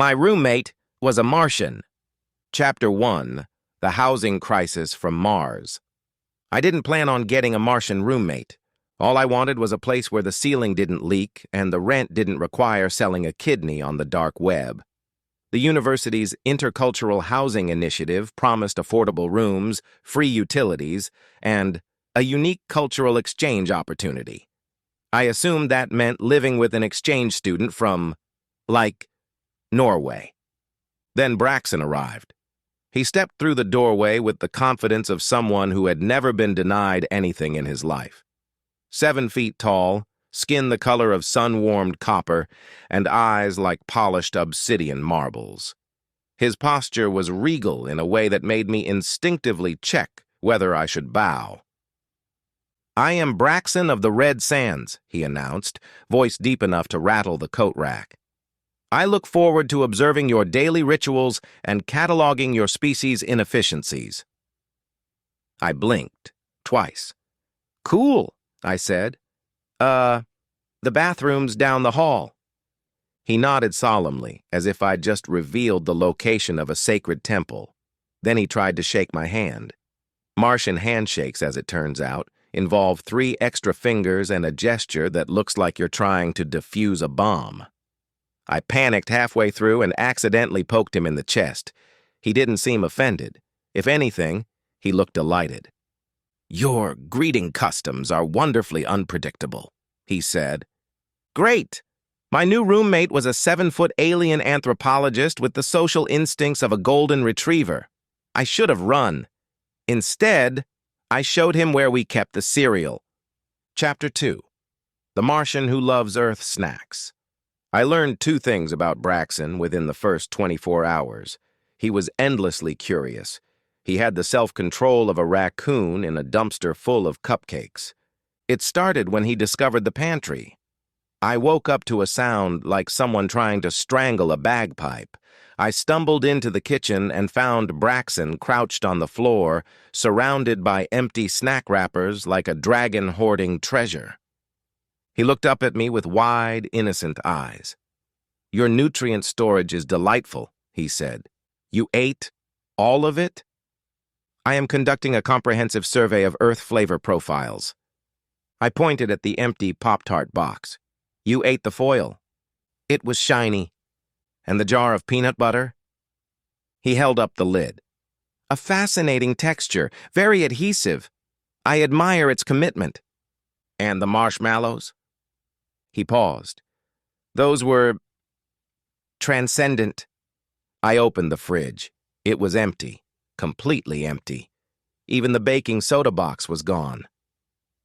My roommate was a Martian. Chapter 1, The Housing Crisis from Mars. I didn't plan on getting a Martian roommate. All I wanted was a place where the ceiling didn't leak and the rent didn't require selling a kidney on the dark web. The university's intercultural housing initiative promised affordable rooms, free utilities, and a unique cultural exchange opportunity. I assumed that meant living with an exchange student from, Norway. Then Braxen arrived. He stepped through the doorway with the confidence of someone who had never been denied anything in his life. 7 feet tall, skin the color of sun-warmed copper, and eyes like polished obsidian marbles. His posture was regal in a way that made me instinctively check whether I should bow. "I am Braxen of the Red Sands," he announced, voice deep enough to rattle the coat rack. "I look forward to observing your daily rituals and cataloging your species' inefficiencies." I blinked, twice. "Cool," I said. The bathroom's down the hall." He nodded solemnly, as if I'd just revealed the location of a sacred temple. Then he tried to shake my hand. Martian handshakes, as it turns out, involve 3 extra fingers and a gesture that looks like you're trying to defuse a bomb. I panicked halfway through and accidentally poked him in the chest. He didn't seem offended. If anything, he looked delighted. "Your greeting customs are wonderfully unpredictable," he said. "Great! My new roommate was a 7-foot alien anthropologist with the social instincts of a golden retriever. I should have run. Instead, I showed him where we kept the cereal." Chapter 2, The Martian Who Loves Earth Snacks. I learned 2 things about Braxen within the first 24 hours. He was endlessly curious. He had the self-control of a raccoon in a dumpster full of cupcakes. It started when he discovered the pantry. I woke up to a sound like someone trying to strangle a bagpipe. I stumbled into the kitchen and found Braxen crouched on the floor, surrounded by empty snack wrappers like a dragon hoarding treasure. He looked up at me with wide, innocent eyes. "Your nutrient storage is delightful," he said. "You ate all of it?" "I am conducting a comprehensive survey of Earth flavor profiles." I pointed at the empty Pop-Tart box. "You ate the foil." "It was shiny." "And the jar of peanut butter?" He held up the lid. "A fascinating texture, very adhesive. I admire its commitment." "And the marshmallows?" He paused. "Those were transcendent." I opened the fridge. It was empty, completely empty. Even the baking soda box was gone.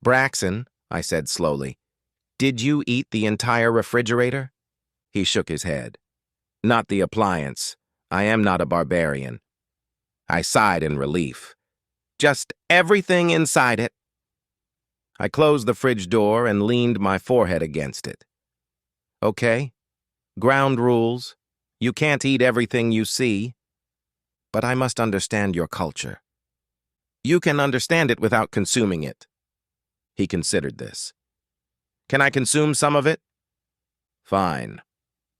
"Braxen," I said slowly, "did you eat the entire refrigerator?" He shook his head. "Not the appliance. I am not a barbarian." I sighed in relief. "Just everything inside it." I closed the fridge door and leaned my forehead against it. "Okay. Ground rules. You can't eat everything you see. But I must understand your culture." "You can understand it without consuming it." He considered this. "Can I consume some of it?" "Fine.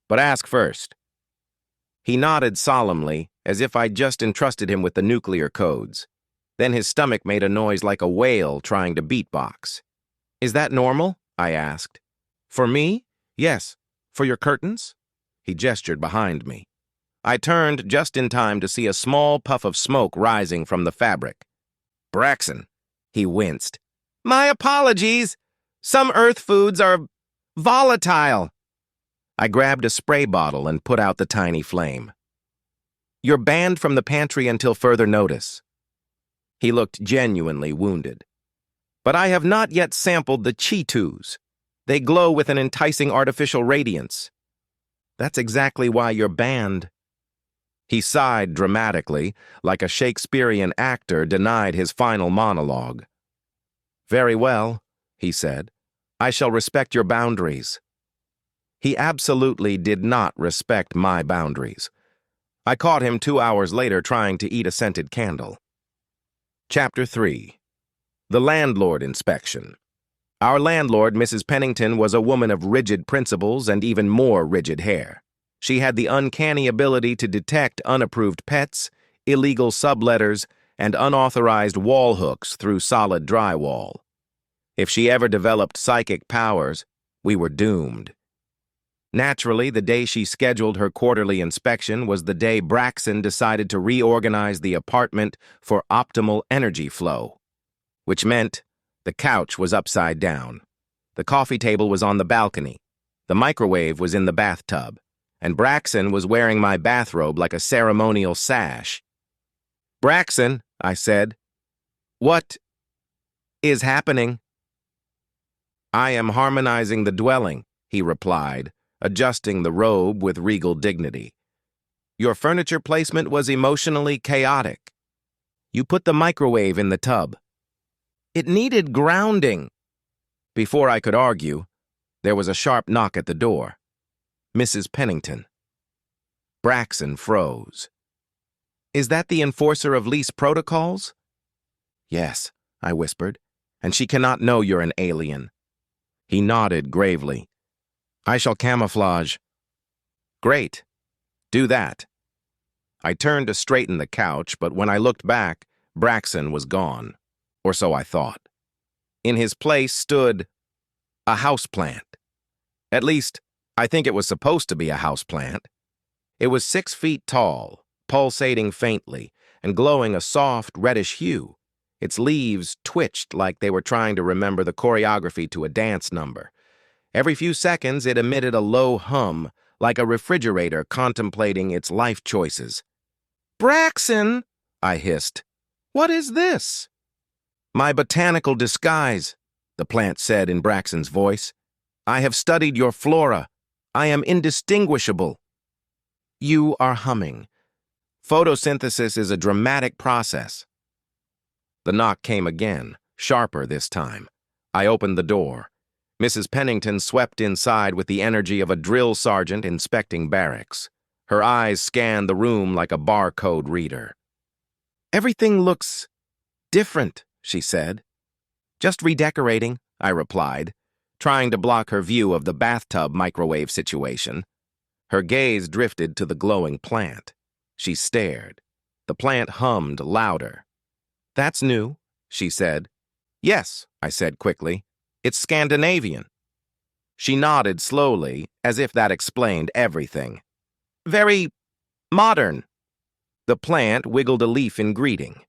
But ask first." He nodded solemnly, as if I'd just entrusted him with the nuclear codes. Then his stomach made a noise like a whale trying to beatbox. "Is that normal?" I asked. "For me? Yes. For your curtains?" He gestured behind me. I turned just in time to see a small puff of smoke rising from the fabric. "Braxen," he winced. "My apologies. Some Earth foods are volatile." I grabbed a spray bottle and put out the tiny flame. "You're banned from the pantry until further notice." He looked genuinely wounded. "But I have not yet sampled the Cheetos. They glow with an enticing artificial radiance." "That's exactly why you're banned." He sighed dramatically, like a Shakespearean actor denied his final monologue. "Very well," he said. "I shall respect your boundaries." He absolutely did not respect my boundaries. I caught him 2 hours later trying to eat a scented candle. Chapter 3, The Landlord Inspection. Our landlord, Mrs. Pennington, was a woman of rigid principles and even more rigid hair. She had the uncanny ability to detect unapproved pets, illegal subletters, and unauthorized wall hooks through solid drywall. If she ever developed psychic powers, we were doomed. Naturally, the day she scheduled her quarterly inspection was the day Braxen decided to reorganize the apartment for optimal energy flow, which meant the couch was upside down, the coffee table was on the balcony, the microwave was in the bathtub, and Braxen was wearing my bathrobe like a ceremonial sash. "Braxen," I said, "what is happening?" "I am harmonizing the dwelling," he replied, adjusting the robe with regal dignity. "Your furniture placement was emotionally chaotic. You put the microwave in the tub. It needed grounding." Before I could argue, there was a sharp knock at the door. Mrs. Pennington. Braxen froze. "Is that the enforcer of lease protocols?" "Yes," I whispered, "and she cannot know you're an alien." He nodded gravely. "I shall camouflage." "Great. Do that." I turned to straighten the couch, but when I looked back, Braxen was gone. Or so I thought. In his place stood a houseplant. At least, I think it was supposed to be a houseplant. It was 6 feet tall, pulsating faintly, and glowing a soft, reddish hue. Its leaves twitched like they were trying to remember the choreography to a dance number. Every few seconds, it emitted a low hum, like a refrigerator contemplating its life choices. "Braxen," I hissed, "what is this?" "My botanical disguise," the plant said in Braxen's voice. "I have studied your flora. I am indistinguishable." "You are humming. Photosynthesis is a dramatic process." The knock came again, sharper this time. I opened the door. Mrs. Pennington swept inside with the energy of a drill sergeant inspecting barracks. Her eyes scanned the room like a barcode reader. "Everything looks different," she said. "Just redecorating," I replied, trying to block her view of the bathtub microwave situation. Her gaze drifted to the glowing plant. She stared. The plant hummed louder. "That's new," she said. "Yes," I said quickly. "It's Scandinavian." She nodded slowly, as if that explained everything. "Very modern." The plant wiggled a leaf in greeting.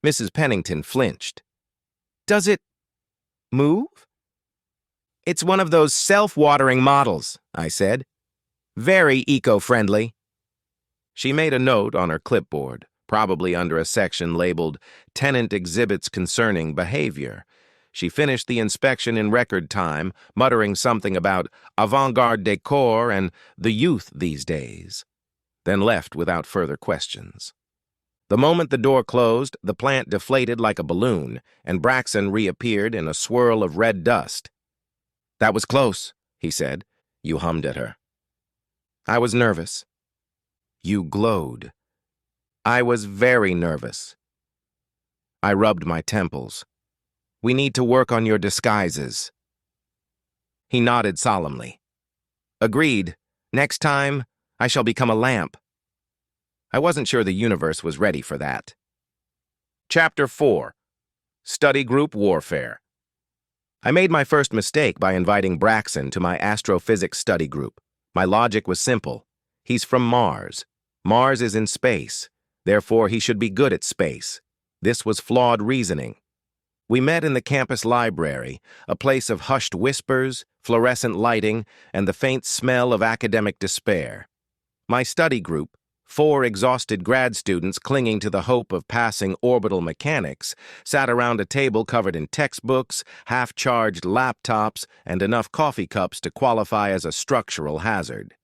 Mrs. Pennington flinched. "Does it move?" "It's one of those self-watering models," I said. "Very eco-friendly." She made a note on her clipboard, probably under a section labeled Tenant Exhibits Concerning Behavior. She finished the inspection in record time, muttering something about avant-garde decor and the youth these days, then left without further questions. The moment the door closed, the plant deflated like a balloon, and Braxen reappeared in a swirl of red dust. "That was close," he said. "You hummed at her." "I was nervous." "You glowed." "I was very nervous." I rubbed my temples. "We need to work on your disguises." He nodded solemnly. "Agreed. Next time, I shall become a lamp." I wasn't sure the universe was ready for that. Chapter 4. Study Group Warfare. I made my first mistake by inviting Braxen to my astrophysics study group. My logic was simple. He's from Mars. Mars is in space. Therefore, he should be good at space. This was flawed reasoning. We met in the campus library, a place of hushed whispers, fluorescent lighting, and the faint smell of academic despair. My study group, 4 exhausted grad students clinging to the hope of passing orbital mechanics, sat around a table covered in textbooks, half-charged laptops, and enough coffee cups to qualify as a structural hazard.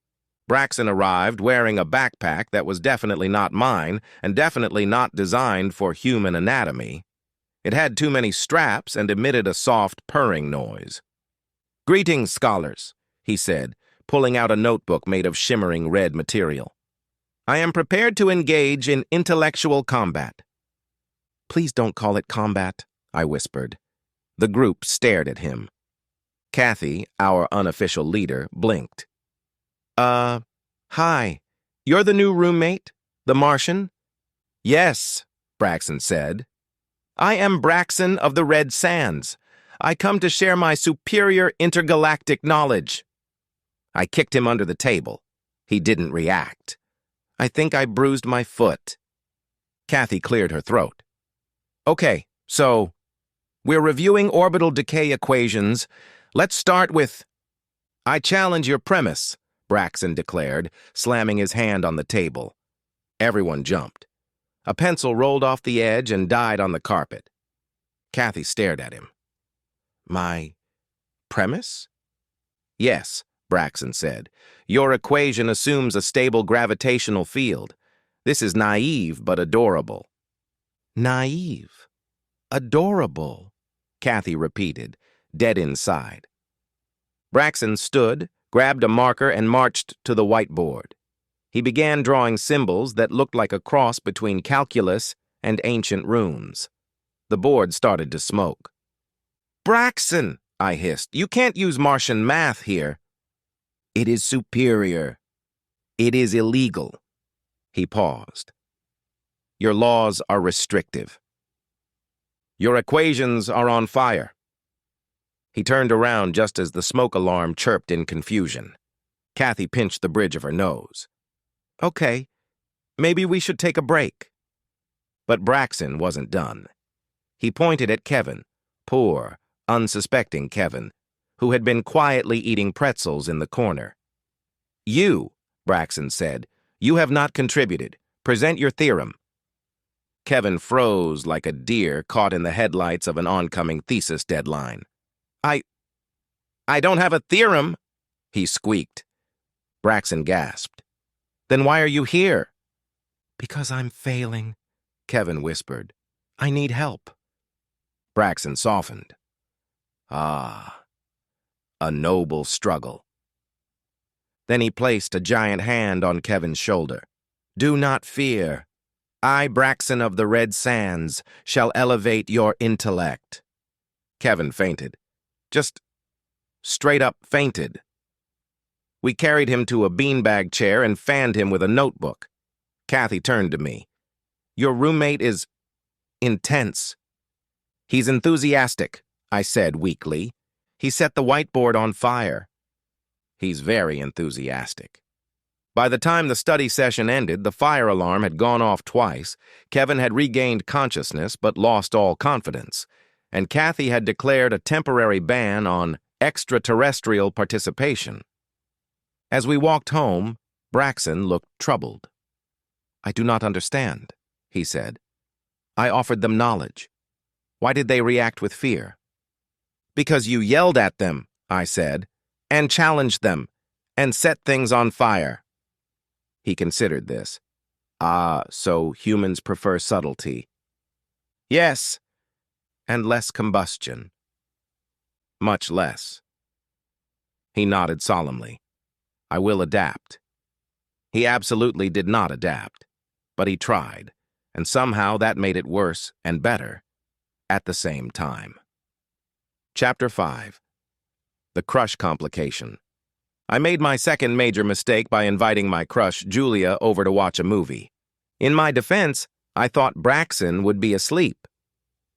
Braxen arrived wearing a backpack that was definitely not mine and definitely not designed for human anatomy. It had too many straps and emitted a soft purring noise. "Greetings, scholars," he said, pulling out a notebook made of shimmering red material. "I am prepared to engage in intellectual combat." "Please don't call it combat," I whispered. The group stared at him. Kathy, our unofficial leader, blinked. Hi, you're the new roommate, the Martian? Yes, Braxen said. I am Braxen of the Red Sands. I come to share my superior intergalactic knowledge. I kicked him under the table. He didn't react. I think I bruised my foot. Kathy cleared her throat. Okay, so we're reviewing orbital decay equations. Let's start with... I challenge your premise, Braxen declared, slamming his hand on the table. Everyone jumped. A pencil rolled off the edge and died on the carpet. Kathy stared at him. My premise? Yes, Braxen said. Your equation assumes a stable gravitational field. This is naive but adorable. Naive? Adorable, Kathy repeated, dead inside. Braxen stood, grabbed a marker, and marched to the whiteboard. He began drawing symbols that looked like a cross between calculus and ancient runes. The board started to smoke. Braxen, I hissed, you can't use Martian math here. It is superior. It is illegal. He paused. Your laws are restrictive. Your equations are on fire. He turned around just as the smoke alarm chirped in confusion. Kathy pinched the bridge of her nose. Okay, maybe we should take a break. But Braxen wasn't done. He pointed at Kevin, poor, unsuspecting Kevin, who had been quietly eating pretzels in the corner. You, Braxen said, you have not contributed. Present your theorem. Kevin froze like a deer caught in the headlights of an oncoming thesis deadline. I don't have a theorem, he squeaked. Braxen gasped. Then why are you here? Because I'm failing, Kevin whispered. I need help. Braxen softened. Ah, a noble struggle. Then he placed a giant hand on Kevin's shoulder. Do not fear. I, Braxen of the Red Sands, shall elevate your intellect. Kevin fainted. Just straight up fainted. We carried him to a beanbag chair and fanned him with a notebook. Kathy turned to me. Your roommate is intense. He's enthusiastic, I said weakly. He set the whiteboard on fire. He's very enthusiastic. By the time the study session ended, the fire alarm had gone off twice, Kevin had regained consciousness but lost all confidence, and Kathy had declared a temporary ban on extraterrestrial participation. As we walked home, Braxen looked troubled. I do not understand, he said. I offered them knowledge. Why did they react with fear? Because you yelled at them, I said, and challenged them, and set things on fire. He considered this. Ah, so humans prefer subtlety. Yes, and less combustion. Much less. He nodded solemnly. I will adapt. He absolutely did not adapt, but he tried, and somehow that made it worse and better at the same time. Chapter 5. The Crush Complication. I made my second major mistake by inviting my crush, Julia, over to watch a movie. In my defense, I thought Braxen would be asleep.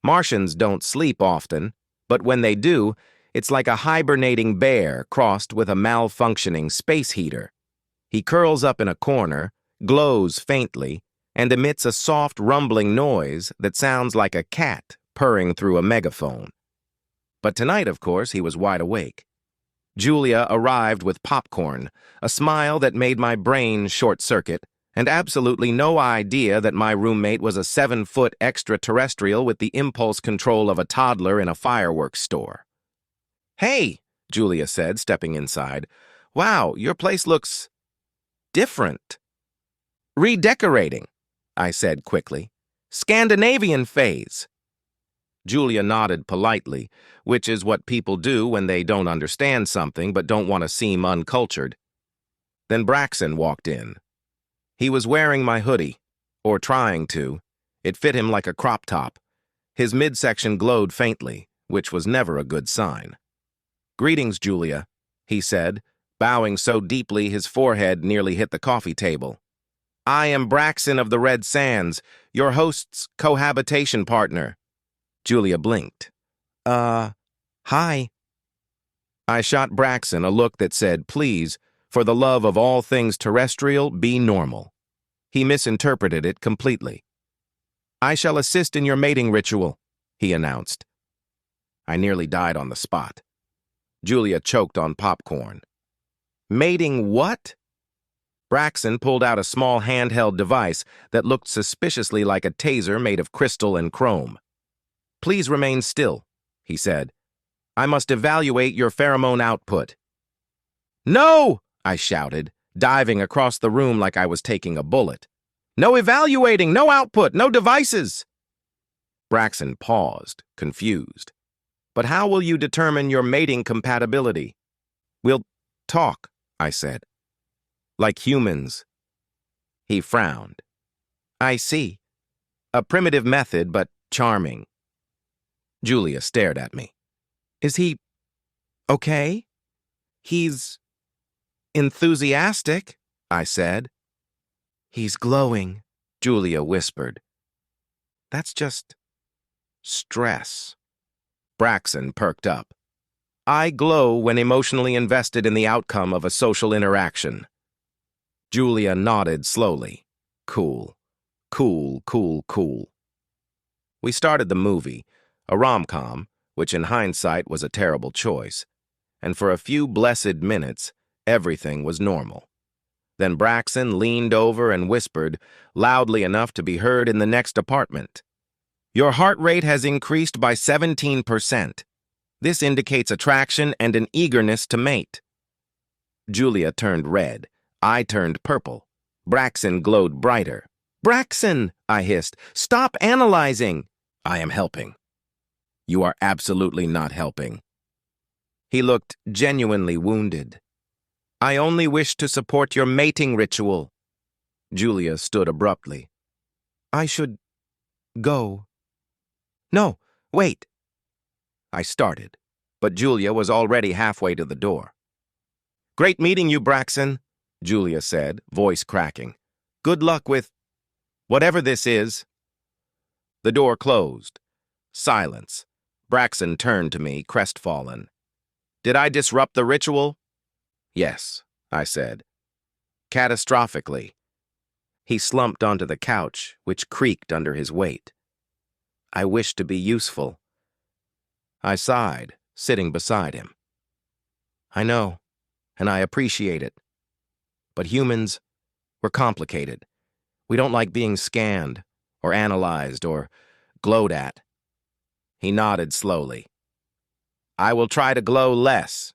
Martians don't sleep often, but when they do, it's like a hibernating bear crossed with a malfunctioning space heater. He curls up in a corner, glows faintly, and emits a soft rumbling noise that sounds like a cat purring through a megaphone. But tonight, of course, he was wide awake. Julia arrived with popcorn, a smile that made my brain short-circuit, and absolutely no idea that my roommate was a 7-foot extraterrestrial with the impulse control of a toddler in a fireworks store. Hey, Julia said, stepping inside. Wow, your place looks different. Redecorating, I said quickly. Scandinavian phase. Julia nodded politely, which is what people do when they don't understand something but don't want to seem uncultured. Then Braxen walked in. He was wearing my hoodie, or trying to. It fit him like a crop top. His midsection glowed faintly, which was never a good sign. Greetings, Julia, he said, bowing so deeply his forehead nearly hit the coffee table. "I am Braxen of the Red Sands, your host's cohabitation partner." Julia blinked. Hi." I shot Braxen a look that said, "Please, for the love of all things terrestrial, be normal." He misinterpreted it completely. "I shall assist in your mating ritual," he announced. I nearly died on the spot. Julia choked on popcorn. "Mating what?" Braxen pulled out a small handheld device that looked suspiciously like a taser made of crystal and chrome. "Please remain still," he said. "I must evaluate your pheromone output." "No!" I shouted, diving across the room like I was taking a bullet. "No evaluating, no output, no devices!" Braxen paused, confused. "But how will you determine your mating compatibility?" "We'll talk," I said. "Like humans." He frowned. "I see. A primitive method, but charming." Julia stared at me. "Is he okay?" "He's enthusiastic," I said. "He's glowing," Julia whispered. "That's just stress." Braxen perked up. "I glow when emotionally invested in the outcome of a social interaction." Julia nodded slowly. "Cool. Cool, cool, cool." We started the movie, a rom-com, which in hindsight was a terrible choice, and for a few blessed minutes, everything was normal. Then Braxen leaned over and whispered, loudly enough to be heard in the next apartment, "Your heart rate has increased by 17%. This indicates attraction and an eagerness to mate." Julia turned red. I turned purple. Braxen glowed brighter. "Braxen," I hissed, "stop analyzing." "I am helping." "You are absolutely not helping." He looked genuinely wounded. "I only wish to support your mating ritual." Julia stood abruptly. "I should go." "No, wait." I started, but Julia was already halfway to the door. "Great meeting you, Braxen," Julia said, voice cracking. "Good luck with whatever this is." The door closed. Silence. Braxen turned to me, crestfallen. "Did I disrupt the ritual?" "Yes," I said. "Catastrophically." He slumped onto the couch, which creaked under his weight. "I wish to be useful." I sighed, sitting beside him. "I know, and I appreciate it. But humans, we're complicated. We don't like being scanned, or analyzed, or glowed at." He nodded slowly. "I will try to glow less.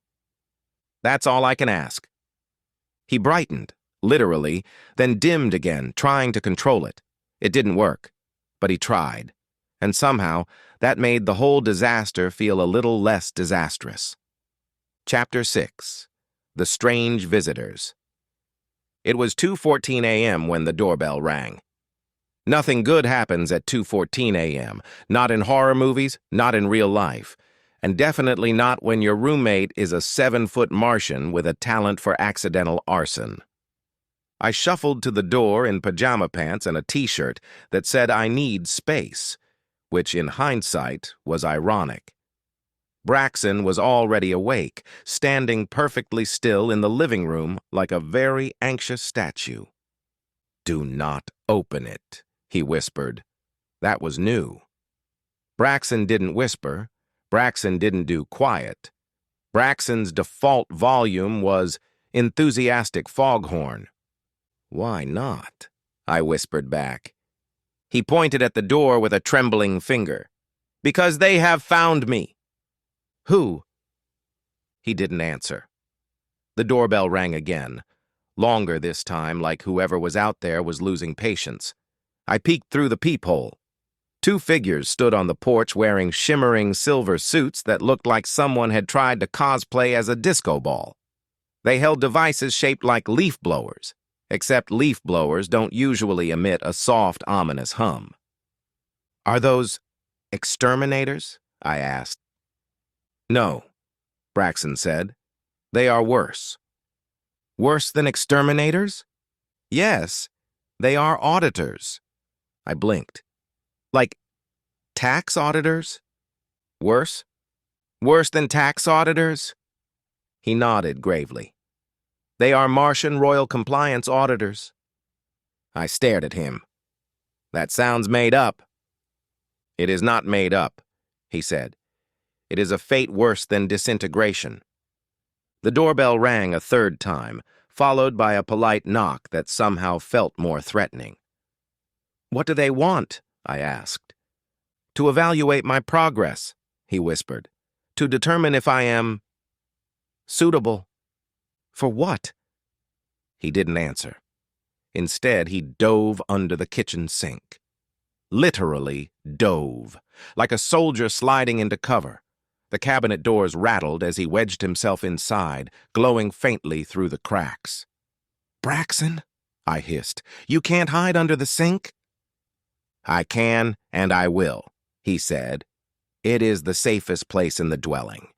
That's all I can ask." He brightened, literally, then dimmed again, trying to control it. It didn't work, but he tried, and somehow that made the whole disaster feel a little less disastrous. Chapter 6. The Strange Visitors. It was 2:14 a.m. when the doorbell rang. Nothing good happens at 2:14 a.m., not in horror movies, not in real life, and definitely not when your roommate is a 7-foot Martian with a talent for accidental arson. I shuffled to the door in pajama pants and a t-shirt that said I need space, which in hindsight was ironic. Braxen was already awake, standing perfectly still in the living room like a very anxious statue. "Do not open it," he whispered. That was new. Braxen didn't whisper. Braxen didn't do quiet. Braxen's default volume was enthusiastic foghorn. "Why not?" I whispered back. He pointed at the door with a trembling finger. "Because they have found me." "Who?" He didn't answer. The doorbell rang again, longer this time, like whoever was out there was losing patience. I peeked through the peephole. 2 figures stood on the porch wearing shimmering silver suits that looked like someone had tried to cosplay as a disco ball. They held devices shaped like leaf blowers, except leaf blowers don't usually emit a soft, ominous hum. "Are those exterminators?" I asked. "No," Braxen said. "They are worse. Worse than exterminators? Yes, they are auditors. I blinked. Like tax auditors? Worse? Worse than tax auditors? He nodded gravely. They are Martian royal compliance auditors. I stared at him. That sounds made up. It is not made up, he said. It is a fate worse than disintegration. The doorbell rang a third time, followed by a polite knock that somehow felt more threatening. What do they want? I asked. To evaluate my progress, he whispered. To determine if I am suitable. For what? He didn't answer. Instead, he dove under the kitchen sink. Literally dove, like a soldier sliding into cover. The cabinet doors rattled as he wedged himself inside, glowing faintly through the cracks. Braxen, I hissed, you can't hide under the sink? I can, and I will, he said. It is the safest place in the dwelling.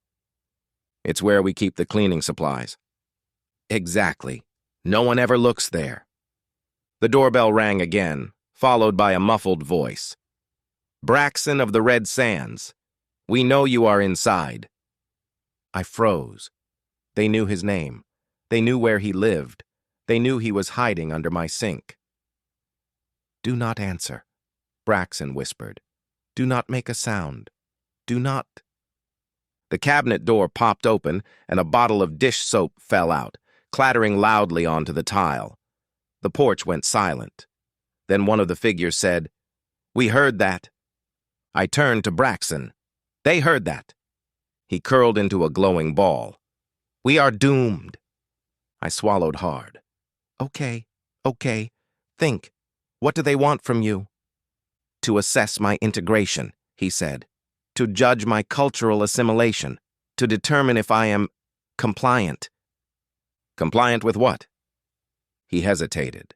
It's where we keep the cleaning supplies. Exactly. No one ever looks there. The doorbell rang again, followed by a muffled voice. Braxen of the Red Sands. We know you are inside. I froze. They knew his name. They knew where he lived. They knew he was hiding under my sink. Do not answer, Braxen whispered. Do not make a sound. Do not. The cabinet door popped open and a bottle of dish soap fell out, clattering loudly onto the tile. The porch went silent. Then one of the figures said, We heard that. I turned to Braxen. They heard that. He curled into a glowing ball. We are doomed. I swallowed hard. Okay. Think. What do they want from you? To assess my integration, he said. To judge my cultural assimilation. To determine if I am compliant. Compliant with what? He hesitated.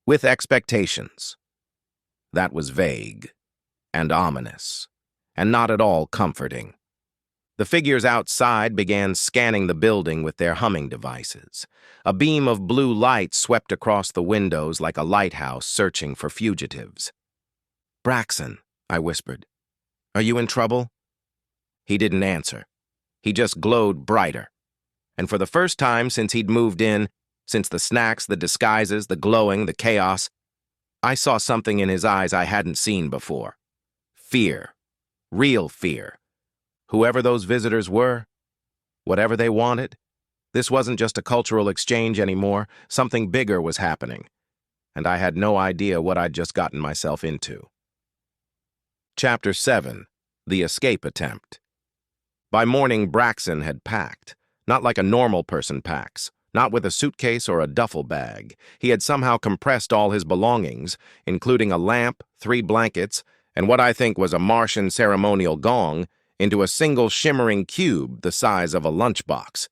With expectations. That was vague and ominous, and not at all comforting. The figures outside began scanning the building with their humming devices. A beam of blue light swept across the windows like a lighthouse searching for fugitives. Braxen, I whispered. Are you in trouble? He didn't answer. He just glowed brighter. And for the first time since he'd moved in, since the snacks, the disguises, the glowing, the chaos, I saw something in his eyes I hadn't seen before. Fear. Real fear. Whoever those visitors were, whatever they wanted, this wasn't just a cultural exchange anymore. Something bigger was happening. And I had no idea what I'd just gotten myself into. Chapter 7. The Escape Attempt. By morning, Braxen had packed. Not like a normal person packs. Not with a suitcase or a duffel bag. He had somehow compressed all his belongings, including a lamp, 3 blankets, and what I think was a Martian ceremonial gong, into a single shimmering cube the size of a lunchbox.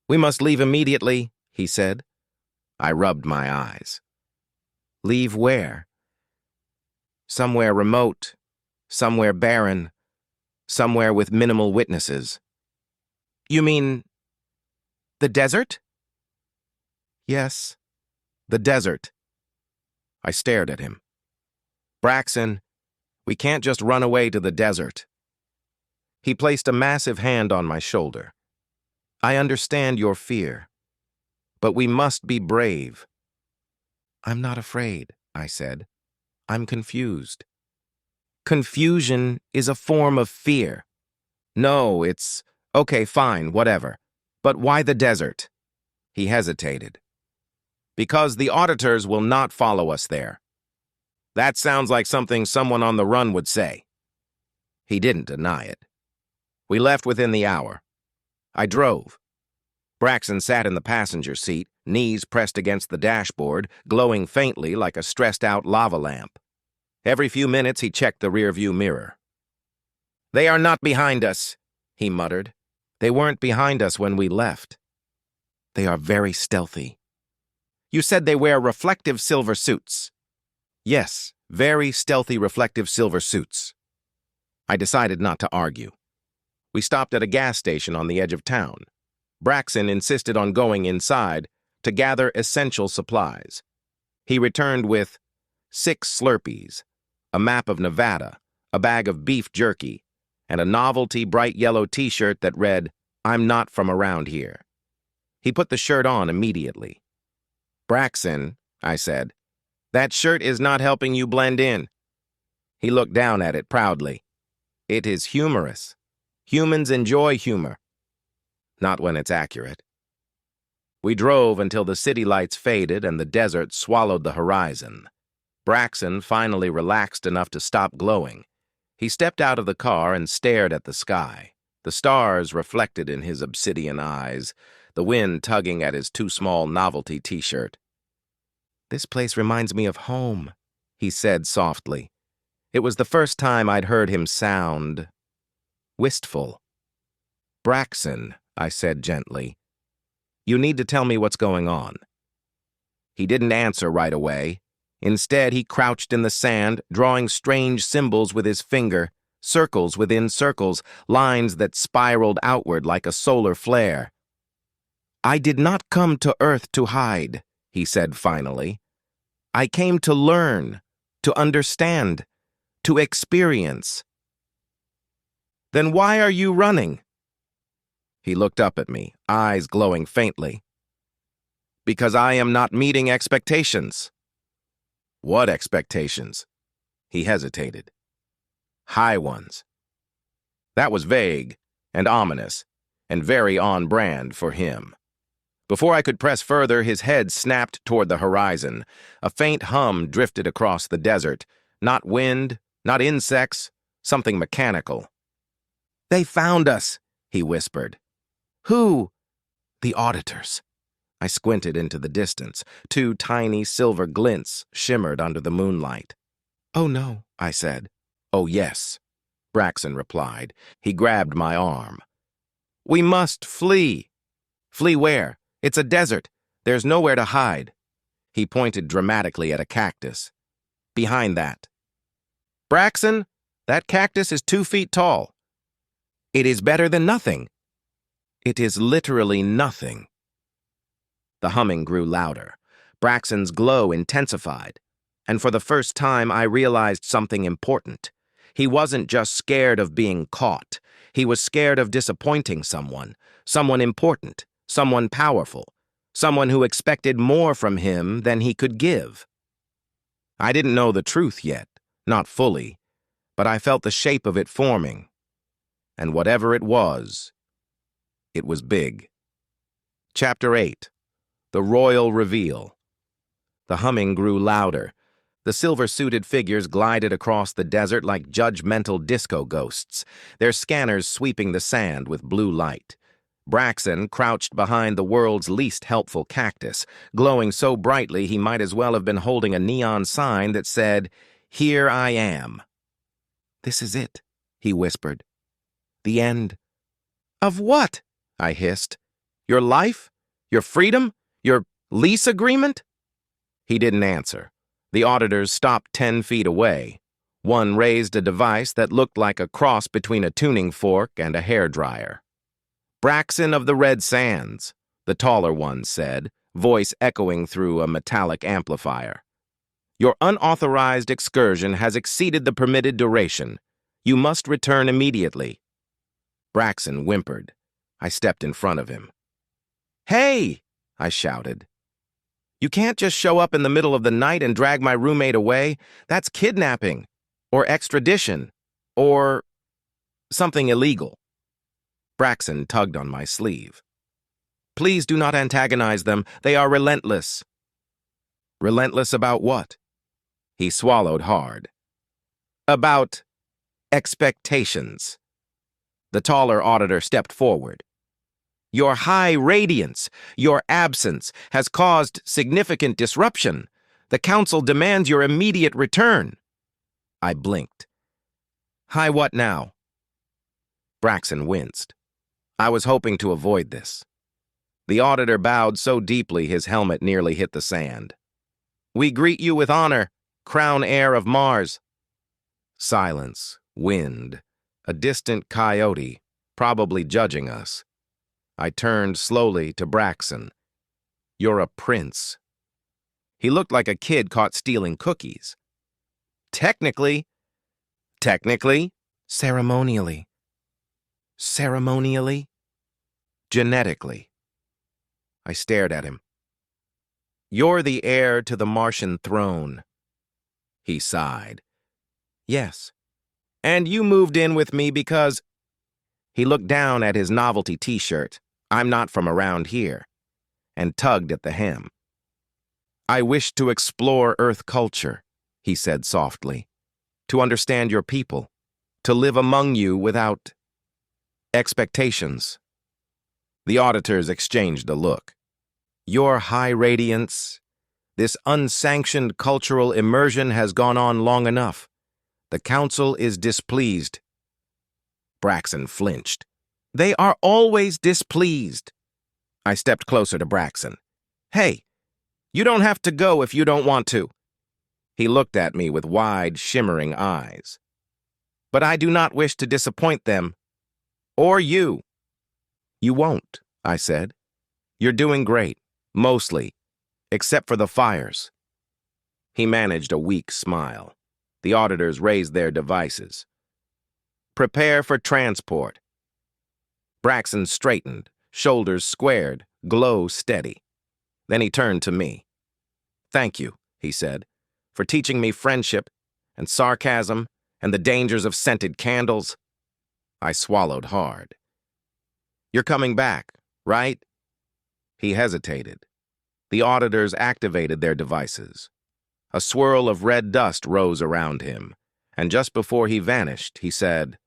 We must leave immediately, he said. I rubbed my eyes. Leave where? Somewhere remote, somewhere barren, somewhere with minimal witnesses. You mean the desert? Yes, the desert. I stared at him. Braxen, we can't just run away to the desert. He placed a massive hand on my shoulder. I understand your fear, but we must be brave. I'm not afraid, I said. I'm confused. Confusion is a form of fear. No, it's, okay, fine, whatever. But why the desert? He hesitated. Because the Auditors will not follow us there. That sounds like something someone on the run would say. He didn't deny it. We left within the hour. I drove. Braxen sat in the passenger seat, knees pressed against the dashboard, glowing faintly like a stressed-out lava lamp. Every few minutes he checked the rearview mirror. They are not behind us, he muttered. They weren't behind us when we left. They are very stealthy. You said they wear reflective silver suits. Yes, very stealthy reflective silver suits. I decided not to argue. We stopped at a gas station on the edge of town. Braxen insisted on going inside to gather essential supplies. He returned with 6 Slurpees, a map of Nevada, a bag of beef jerky, and a novelty bright yellow t-shirt that read, "I'm not from around here." He put the shirt on immediately. "Braxen," I said, "that shirt is not helping you blend in." He looked down at it proudly. "It is humorous. Humans enjoy humor." Not when it's accurate. We drove until the city lights faded and the desert swallowed the horizon. Braxen finally relaxed enough to stop glowing. He stepped out of the car and stared at the sky, the stars reflected in his obsidian eyes, the wind tugging at his too small novelty t-shirt. "This place reminds me of home," he said softly. It was the first time I'd heard him sound wistful. "Braxen," I said gently, "you need to tell me what's going on." He didn't answer right away. Instead, he crouched in the sand, drawing strange symbols with his finger, circles within circles, lines that spiraled outward like a solar flare. "I did not come to Earth to hide," he said finally. "I came to learn, to understand, to experience." "Then why are you running?" He looked up at me, eyes glowing faintly. "Because I am not meeting expectations." "What expectations?" He hesitated. "High ones." That was vague and ominous and very on brand for him. Before I could press further, his head snapped toward the horizon. A faint hum drifted across the desert. Not wind, not insects, something mechanical. "They found us," he whispered. "Who?" "The Auditors." I squinted into the distance. 2 tiny silver glints shimmered under the moonlight. "Oh no," I said. "Oh yes," Braxen replied. He grabbed my arm. "We must flee." "Flee where? It's a desert. There's nowhere to hide." He pointed dramatically at a cactus. "Behind that." "Braxen, that cactus is 2 feet tall." "It is better than nothing." "It is literally nothing." The humming grew louder. Braxen's glow intensified. And for the first time, I realized something important. He wasn't just scared of being caught. He was scared of disappointing someone important, someone powerful, someone who expected more from him than he could give. I didn't know the truth yet, not fully, but I felt the shape of it forming. And whatever it was big. Chapter 8. The Royal Reveal. The humming grew louder. The silver-suited figures glided across the desert like judgmental disco ghosts, their scanners sweeping the sand with blue light. Braxen crouched behind the world's least helpful cactus, glowing so brightly he might as well have been holding a neon sign that said, "Here I am." "This is it," he whispered. "The end." "Of what?" I hissed. "Your life? Your freedom? Your lease agreement?" He didn't answer. The auditors stopped 10 feet away. One raised a device that looked like a cross between a tuning fork and a hairdryer. "Braxen of the Red Sands," the taller one said, voice echoing through a metallic amplifier. "Your unauthorized excursion has exceeded the permitted duration. You must return immediately." Braxen whimpered. I stepped in front of him. "Hey!" I shouted. "You can't just show up in the middle of the night and drag my roommate away. That's kidnapping, or extradition, or something illegal." Braxen tugged on my sleeve. "Please do not antagonize them. They are relentless." "Relentless about what?" He swallowed hard. "About expectations." The taller auditor stepped forward. "Your high radiance, your absence, has caused significant disruption. The Council demands your immediate return." I blinked. "High what now?" Braxen winced. I was hoping to avoid this. The auditor bowed so deeply his helmet nearly hit the sand. "We greet you with honor, crown heir of Mars." Silence, wind, a distant coyote, probably judging us. I turned slowly to Braxen. You're a prince. He looked like a kid caught stealing cookies. Technically, ceremonially, genetically. I stared at him. You're the heir to the Martian throne. He sighed. Yes. And you moved in with me because... He looked down at his novelty t-shirt, I'm not from around here, and tugged at the hem. I wish to explore Earth culture, he said softly, to understand your people, to live among you without expectations. The auditors exchanged a look. Your high radiance, this unsanctioned cultural immersion has gone on long enough. The council is displeased. Braxen flinched. They are always displeased. I stepped closer to Braxen. Hey, you don't have to go if you don't want to. He looked at me with wide, shimmering eyes. But I do not wish to disappoint them. Or you. You won't, I said. You're doing great, mostly, except for the fires. He managed a weak smile. The auditors raised their devices. Prepare for transport. Braxen straightened, shoulders squared, glow steady. Then he turned to me. Thank you, he said, for teaching me friendship and sarcasm and the dangers of scented candles. I swallowed hard. You're coming back, right? He hesitated. The auditors activated their devices. A swirl of red dust rose around him, and just before he vanished, he said,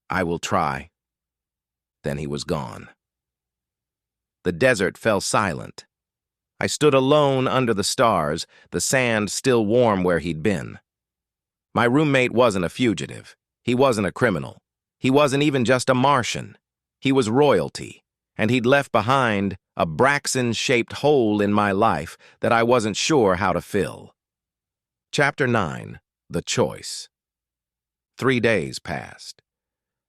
I will try. Then he was gone. The desert fell silent. I stood alone under the stars, the sand still warm where he'd been. My roommate wasn't a fugitive. He wasn't a criminal. He wasn't even just a Martian. He was royalty, and he'd left behind a Braxen-shaped hole in my life that I wasn't sure how to fill. Chapter 9. The Choice. 3 days passed.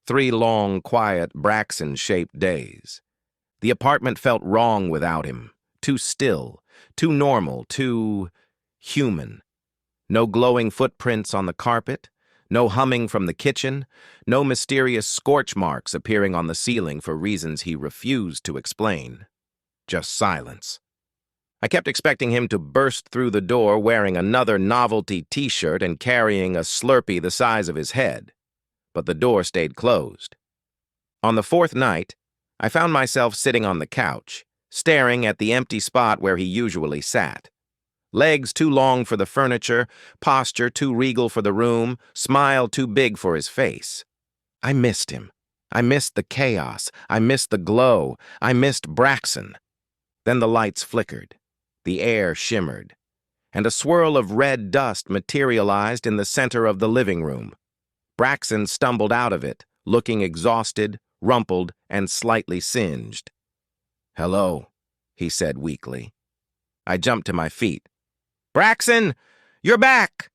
3 long, quiet, Braxen-shaped days. The apartment felt wrong without him. Too still, too normal, too human. No glowing footprints on the carpet, no humming from the kitchen, no mysterious scorch marks appearing on the ceiling for reasons he refused to explain. Just silence. I kept expecting him to burst through the door wearing another novelty t-shirt and carrying a Slurpee the size of his head, but the door stayed closed. On the 4th night, I found myself sitting on the couch, staring at the empty spot where he usually sat. Legs too long for the furniture, posture too regal for the room, smile too big for his face. I missed him. I missed the chaos. I missed the glow. I missed Braxen. Then the lights flickered. The air shimmered. And a swirl of red dust materialized in the center of the living room. Braxen stumbled out of it, looking exhausted, rumpled, and slightly singed. Hello, he said weakly. I jumped to my feet. Braxen, you're back!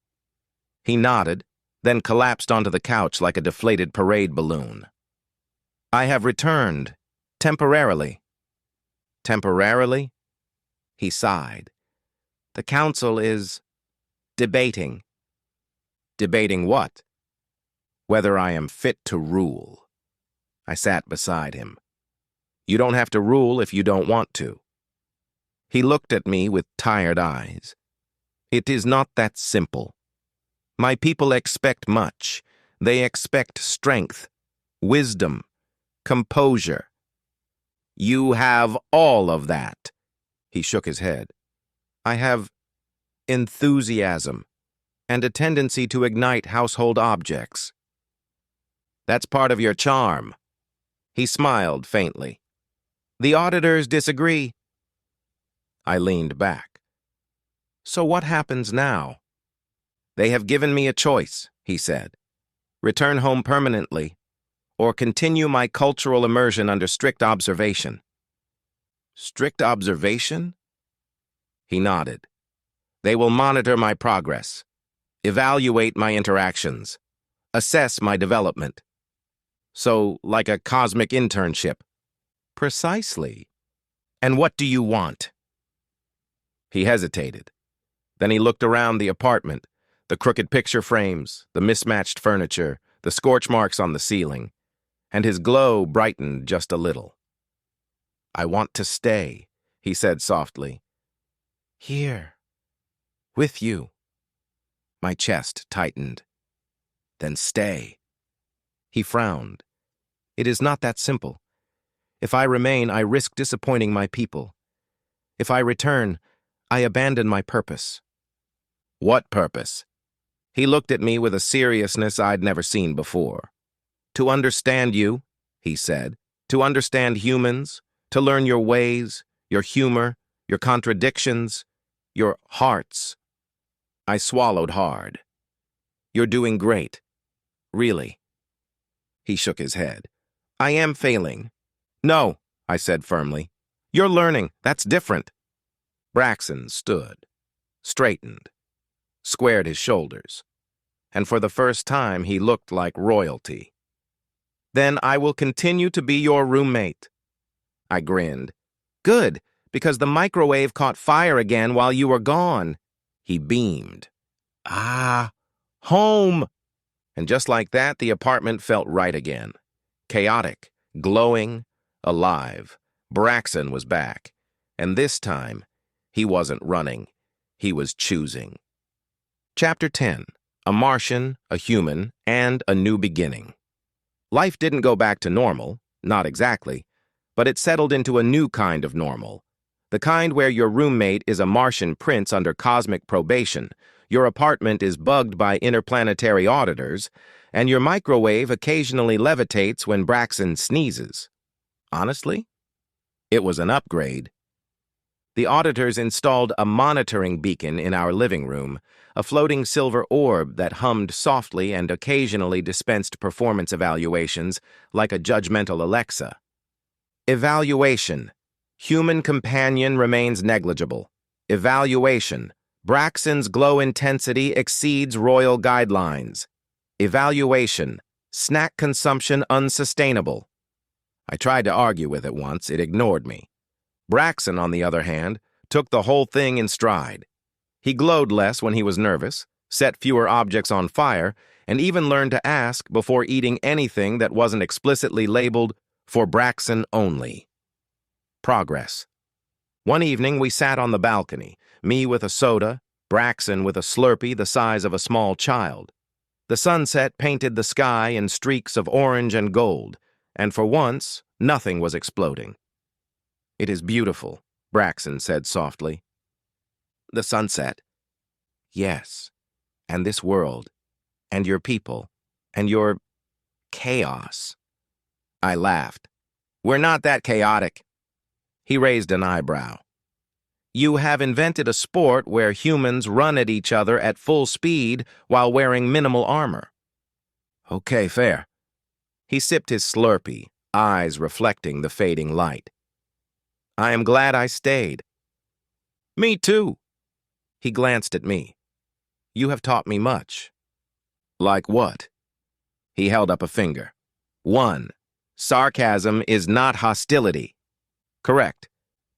He nodded, then collapsed onto the couch like a deflated parade balloon. I have returned, temporarily. Temporarily? He sighed. The council is debating. Debating what? Whether I am fit to rule. I sat beside him. You don't have to rule if you don't want to. He looked at me with tired eyes. It is not that simple. My people expect much. They expect strength, wisdom, composure. You have all of that. He shook his head. I have enthusiasm and a tendency to ignite household objects. That's part of your charm. He smiled faintly. The auditors disagree. I leaned back. So what happens now? They have given me a choice, he said. Return home permanently, or continue my cultural immersion under strict observation. Strict observation? He nodded. They will monitor my progress, evaluate my interactions, assess my development. So, like a cosmic internship. Precisely. And what do you want? He hesitated. Then he looked around the apartment, the crooked picture frames, the mismatched furniture, the scorch marks on the ceiling, and his glow brightened just a little. I want to stay, he said softly. Here. With you. My chest tightened. Then stay. He frowned. It is not that simple. If I remain, I risk disappointing my people. If I return, I abandon my purpose. What purpose? He looked at me with a seriousness I'd never seen before. To understand you, he said, to understand humans, to learn your ways, your humor, your contradictions, your hearts. I swallowed hard. You're doing great. Really. He shook his head. I am failing. No, I said firmly. You're learning. That's different. Braxen stood, straightened, squared his shoulders, and for the first time he looked like royalty. Then I will continue to be your roommate. I grinned. Good, because the microwave caught fire again while you were gone. He beamed. Ah, home! And just like that, the apartment felt right again. Chaotic, glowing, alive. Braxen was back. And this time, he wasn't running. He was choosing. Chapter 10. A Martian, a Human, and a New Beginning. Life didn't go back to normal, not exactly, but it settled into a new kind of normal. The kind where your roommate is a Martian prince under cosmic probation, your apartment is bugged by interplanetary auditors, and your microwave occasionally levitates when Braxen sneezes. Honestly, it was an upgrade. The auditors installed a monitoring beacon in our living room, a floating silver orb that hummed softly and occasionally dispensed performance evaluations like a judgmental Alexa. Evaluation. Human companion remains negligible. Evaluation. Braxen's glow intensity exceeds royal guidelines. Evaluation. Snack consumption unsustainable. I tried to argue with it once. It ignored me. Braxen, on the other hand, took the whole thing in stride. He glowed less when he was nervous, set fewer objects on fire, and even learned to ask before eating anything that wasn't explicitly labeled for Braxen only. Progress. One evening we sat on the balcony, me with a soda, Braxen with a Slurpee the size of a small child. The sunset painted the sky in streaks of orange and gold, and for once, nothing was exploding. It is beautiful, Braxen said softly. The sunset. Yes, and this world, and your people, and your chaos. I laughed. We're not that chaotic. He raised an eyebrow. You have invented a sport where humans run at each other at full speed while wearing minimal armor. Okay, fair. He sipped his Slurpee, eyes reflecting the fading light. I am glad I stayed. Me too. He glanced at me. You have taught me much. Like what? He held up a finger. 1. Sarcasm is not hostility. Correct.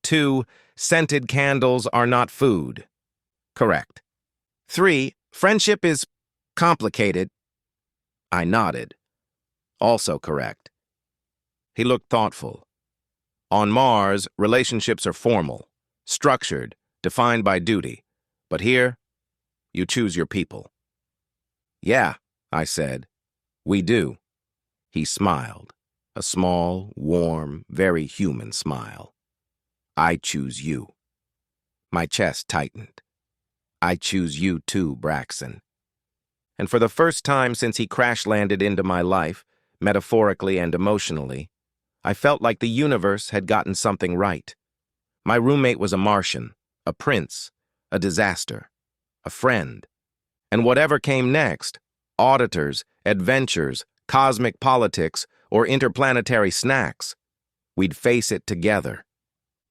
2. Scented candles are not food. Correct. 3. Friendship is complicated. I nodded. Also correct. He looked thoughtful. On Mars, relationships are formal, structured, defined by duty. But here, you choose your people. Yeah, I said. We do. He smiled, a small, warm, very human smile. I choose you. My chest tightened. I choose you too, Braxen. And for the first time since he crash-landed into my life, metaphorically and emotionally, I felt like the universe had gotten something right. My roommate was a Martian, a prince, a disaster, a friend. And whatever came next, auditors, adventures, cosmic politics, or interplanetary snacks, we'd face it together.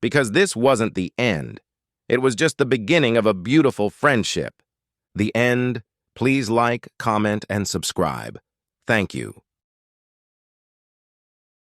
Because this wasn't the end. It was just the beginning of a beautiful friendship. The end. Please like, comment, and subscribe. Thank you.